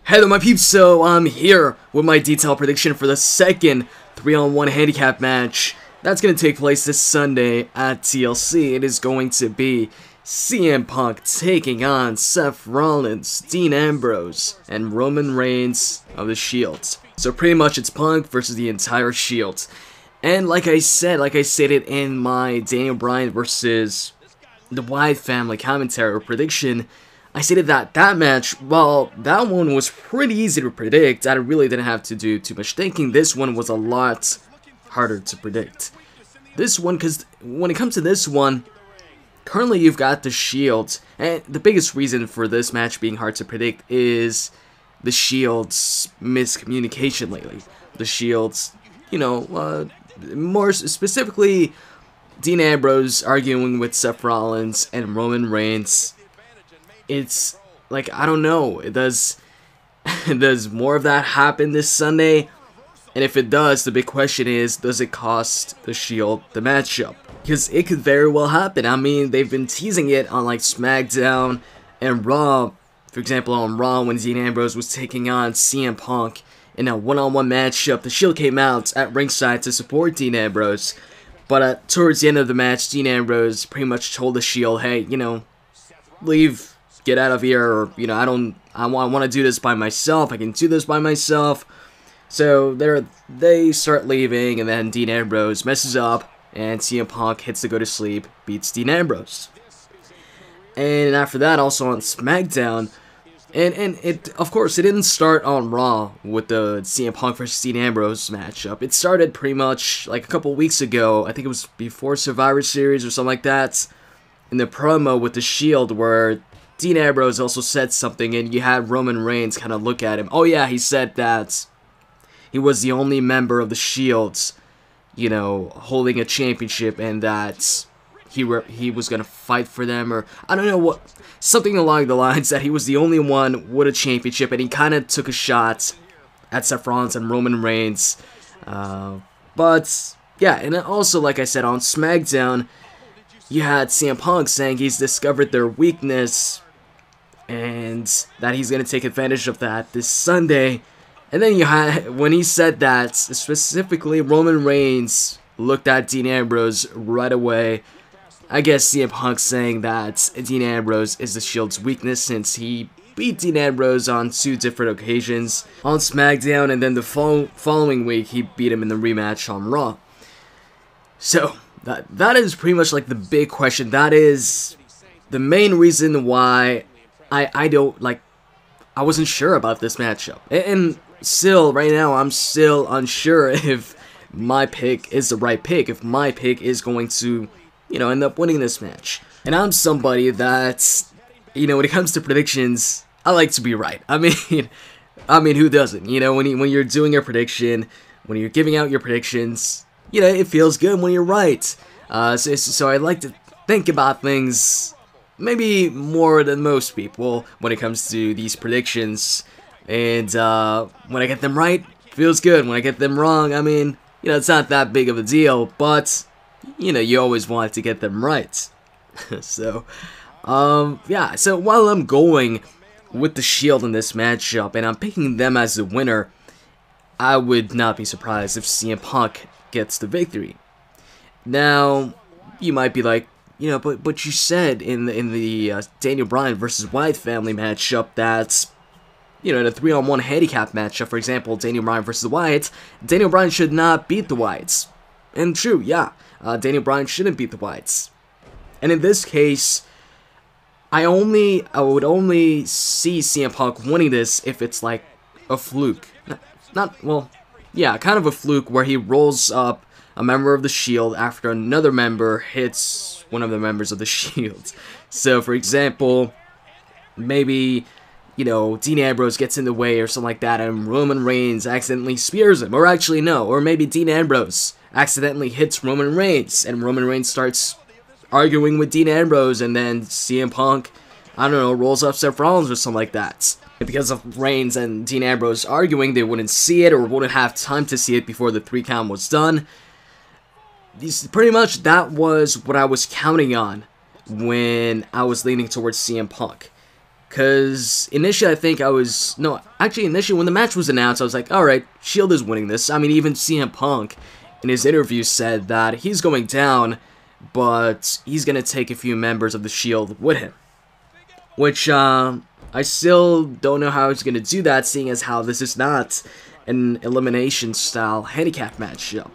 Hello my peeps, so I'm here with my detailed prediction for the second 3-on-1 handicap match that's going to take place this Sunday at TLC. It is going to be CM Punk taking on Seth Rollins, Dean Ambrose, and Roman Reigns of the Shield. So pretty much it's Punk versus the entire Shield. And like I stated in my Daniel Bryan versus the Wyatt family commentary or prediction, I stated that that match, well, that one was pretty easy to predict. I really didn't have to do too much thinking. This one was a lot harder to predict. This one, because when it comes to this one, currently you've got the Shield, and the biggest reason for this match being hard to predict is the Shield's miscommunication lately. The Shield's, more specifically, Dean Ambrose arguing with Seth Rollins and Roman Reigns. It's like, I don't know, does more of that happen this Sunday? And if it does, the big question is, does it cost the Shield the matchup? Because it could very well happen. I mean, they've been teasing it on like SmackDown and Raw. For example, on Raw when Dean Ambrose was taking on CM Punk in a one-on-one matchup, the Shield came out at ringside to support Dean Ambrose. But towards the end of the match, Dean Ambrose pretty much told the Shield, hey, leave. Get out of here, or I want to do this by myself. I can do this by myself. So they start leaving, and then Dean Ambrose messes up, and CM Punk hits the go to sleep, beats Dean Ambrose. And after that, also on SmackDown, and it, of course, it didn't start on Raw with the CM Punk versus Dean Ambrose matchup. It started pretty much like a couple weeks ago. I think it was before Survivor Series or something like that, in the promo with the Shield, where Dean Ambrose also said something, and you had Roman Reigns kind of look at him. Oh yeah, he said that he was the only member of the Shield, holding a championship, and that he was gonna fight for them, or I don't know what, something along the lines that he was the only one with a championship, and he kind of took a shot at Seth Rollins and Roman Reigns. But yeah, and also like I said on SmackDown, you had CM Punk saying he's discovered their weakness, and that he's going to take advantage of that this Sunday. And then you had, when he said that, specifically Roman Reigns looked at Dean Ambrose right away. I guess CM Punk saying that Dean Ambrose is the Shield's weakness, since he beat Dean Ambrose on 2 different occasions on SmackDown, and then the following week he beat him in the rematch on Raw. So that is pretty much like the big question. That is the main reason why I wasn't sure about this matchup. And still, right now, I'm still unsure if my pick is the right pick, if my pick is going to, end up winning this match. And I'm somebody that's, when it comes to predictions, I like to be right. I mean, who doesn't? When you're doing your prediction, when you're giving out your predictions, it feels good when you're right. So I like to think about things maybe more than most people when it comes to these predictions. And when I get them right, feels good. When I get them wrong, I mean, it's not that big of a deal. But, you always want to get them right. So, yeah. So while I'm going with the Shield in this matchup, and I'm picking them as the winner, I would not be surprised if CM Punk gets the victory. Now, you might be like, but you said in the Daniel Bryan versus Wyatt family matchup that, in a 3-on-1 handicap matchup, for example, Daniel Bryan versus Wyatt, Daniel Bryan should not beat the Wyatts. And true, yeah, Daniel Bryan shouldn't beat the Wyatts. And in this case, I would only see CM Punk winning this if it's like a fluke. Well, yeah, kind of a fluke where he rolls up a member of the Shield after another member hits one of the members of the Shield. So, for example, maybe, Dean Ambrose gets in the way or something like that, and Roman Reigns accidentally spears him. Or actually, no. Or maybe Dean Ambrose accidentally hits Roman Reigns, and Roman Reigns starts arguing with Dean Ambrose, and then CM Punk, I don't know, rolls up Seth Rollins or something like that. Because of Reigns and Dean Ambrose arguing, they wouldn't see it or wouldn't have time to see it before the 3 count was done. Pretty much that was what I was counting on when I was leaning towards CM Punk. Because initially initially when the match was announced, I was like, alright, Shield is winning this. I mean, even CM Punk in his interview said that he's going down, but he's going to take a few members of the Shield with him. Which, I still don't know how he's going to do that, seeing as how this is not an elimination-style handicap matchup.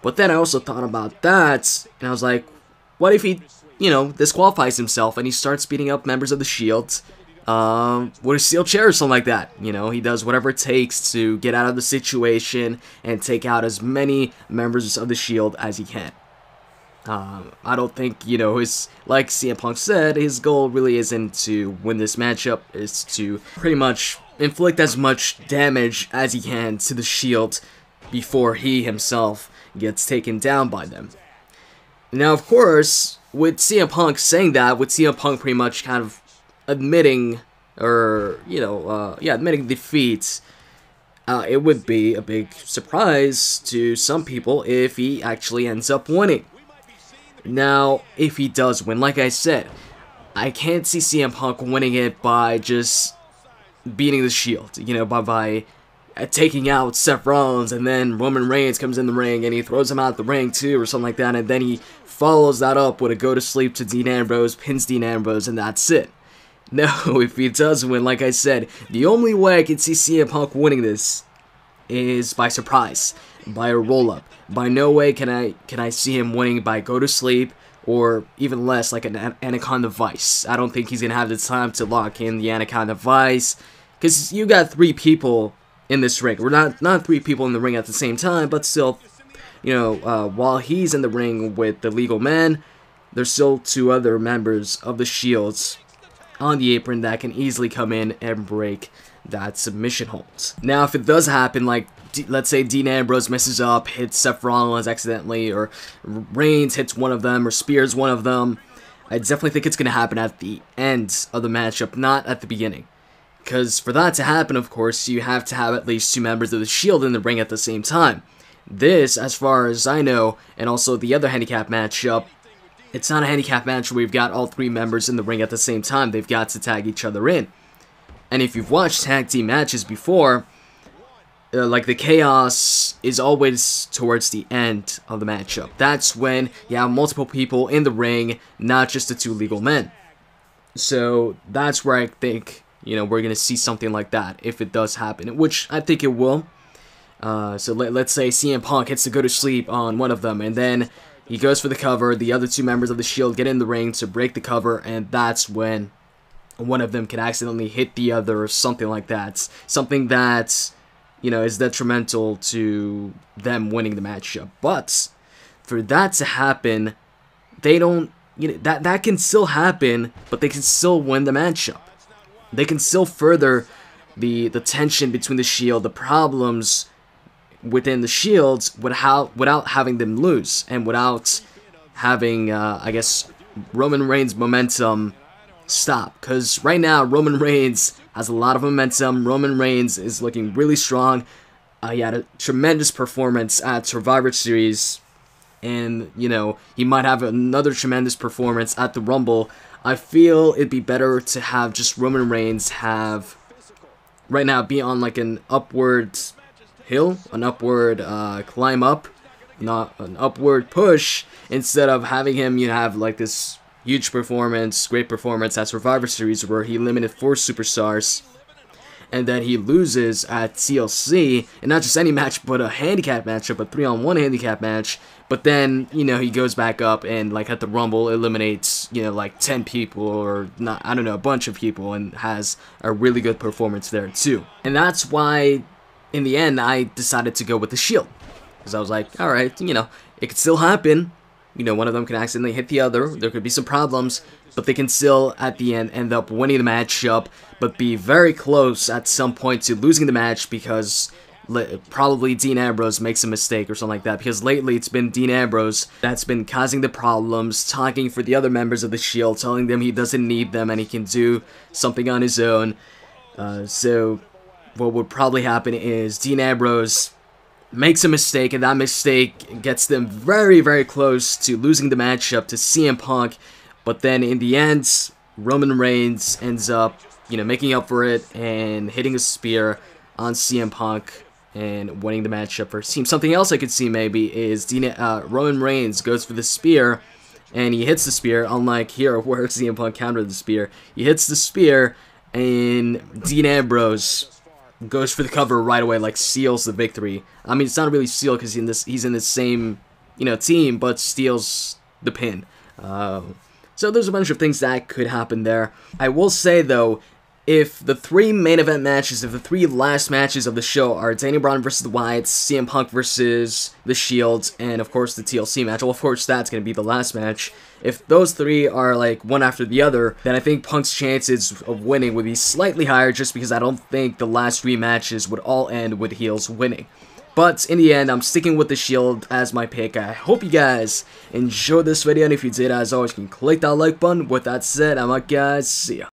But then I also thought about that, and I was like, what if he, disqualifies himself and he starts beating up members of the Shield with a steel chair or something like that? He does whatever it takes to get out of the situation and take out as many members of the Shield as he can. I don't think, like CM Punk said, his goal really isn't to win this matchup, is to pretty much inflict as much damage as he can to the Shield before he himself gets taken down by them. Now, of course, with CM Punk saying that, with CM Punk pretty much kind of admitting, or, admitting defeat, it would be a big surprise to some people if he actually ends up winning. Now, if he does win, like I said, I can't see CM Punk winning it by just beating the Shield, by taking out Seth Rollins, and then Roman Reigns comes in the ring and he throws him out the ring too, or something like that, and then he follows that up with a go-to-sleep to Dean Ambrose, pins Dean Ambrose, and that's it. No, if he does win, like I said, the only way I can see CM Punk winning this is by surprise, by a roll-up. By no way can I see him winning by go-to-sleep, or even less, like an Anaconda Vice. I don't think he's going to have the time to lock in the Anaconda Vice, because you got 3 people in this ring. We're not 3 people in the ring at the same time, but still, while he's in the ring with the legal men, there's still 2 other members of the Shields on the apron that can easily come in and break that submission hold. Now, if it does happen, like, let's say Dean Ambrose messes up, hits Seth Rollins accidentally, or Reigns hits one of them, or spears one of them, I definitely think it's going to happen at the end of the matchup, not at the beginning. Because for that to happen, of course, you have to have at least 2 members of the Shield in the ring at the same time. This, as far as I know, and also the other handicap matchup, it's not a handicap match where we've got all 3 members in the ring at the same time. They've got to tag each other in. And if you've watched tag team matches before, like, the chaos is always towards the end of the matchup. That's when you have multiple people in the ring, not just the 2 legal men. So that's where I think, we're going to see something like that if it does happen, which I think it will. So let's say CM Punk hits to go to sleep on one of them, and then he goes for the cover. The other 2 members of the Shield get in the ring to break the cover, and that's when one of them can accidentally hit the other, or something like that. Something that, is detrimental to them winning the matchup. But for that to happen, they don't, that can still happen, but they can still win the matchup. They can still further the tension between the Shield, the problems within the Shields, without having them lose, and without having, I guess, Roman Reigns' momentum stop. Because right now, Roman Reigns has a lot of momentum. Roman Reigns is looking really strong. He had a tremendous performance at Survivor Series, and, he might have another tremendous performance at the Rumble. I feel it'd be better to have just Roman Reigns right now, be on like an upward hill, an upward climb up, not an upward push, instead of having him, have like this huge performance, great performance at Survivor Series where he eliminated 4 superstars, and then he loses at TLC, and not just any match, but a handicap matchup, a 3-on-1 handicap match. But then, he goes back up and, like, at the Rumble, eliminates, like 10 people, or not, I don't know, a bunch of people, and has a really good performance there too. And that's why, in the end, I decided to go with the Shield. Because I was like, alright, it could still happen. One of them can accidentally hit the other, there could be some problems, but they can still, at the end up winning the matchup, but be very close at some point to losing the match, because probably Dean Ambrose makes a mistake or something like that, because lately it's been Dean Ambrose that's been causing the problems, talking for the other members of the Shield, telling them he doesn't need them and he can do something on his own. So what would probably happen is Dean Ambrose makes a mistake, and that mistake gets them very, very close to losing the matchup to CM Punk, but then in the end, Roman Reigns ends up, making up for it and hitting a spear on CM Punk and winning the matchup for his team. Something else I could see maybe is Roman Reigns goes for the spear and he hits the spear, unlike here where CM Punk countered the spear. He hits the spear and Dean Ambrose goes for the cover right away, like seals the victory. I mean, it's not really sealed because he's in the same, team, but steals the pin. So there's a bunch of things that could happen there. I will say, though, if the three main event matches, if the three last matches of the show are Daniel Bryan versus the Wyatts, CM Punk versus the Shield, and of course the TLC match, well, of course that's going to be the last match. If those three are like one after the other, then I think Punk's chances of winning would be slightly higher, just because I don't think the last three matches would all end with heels winning. But in the end, I'm sticking with the Shield as my pick. I hope you guys enjoyed this video, and if you did, as always, you can click that like button. With that said, I'm out, guys. See ya.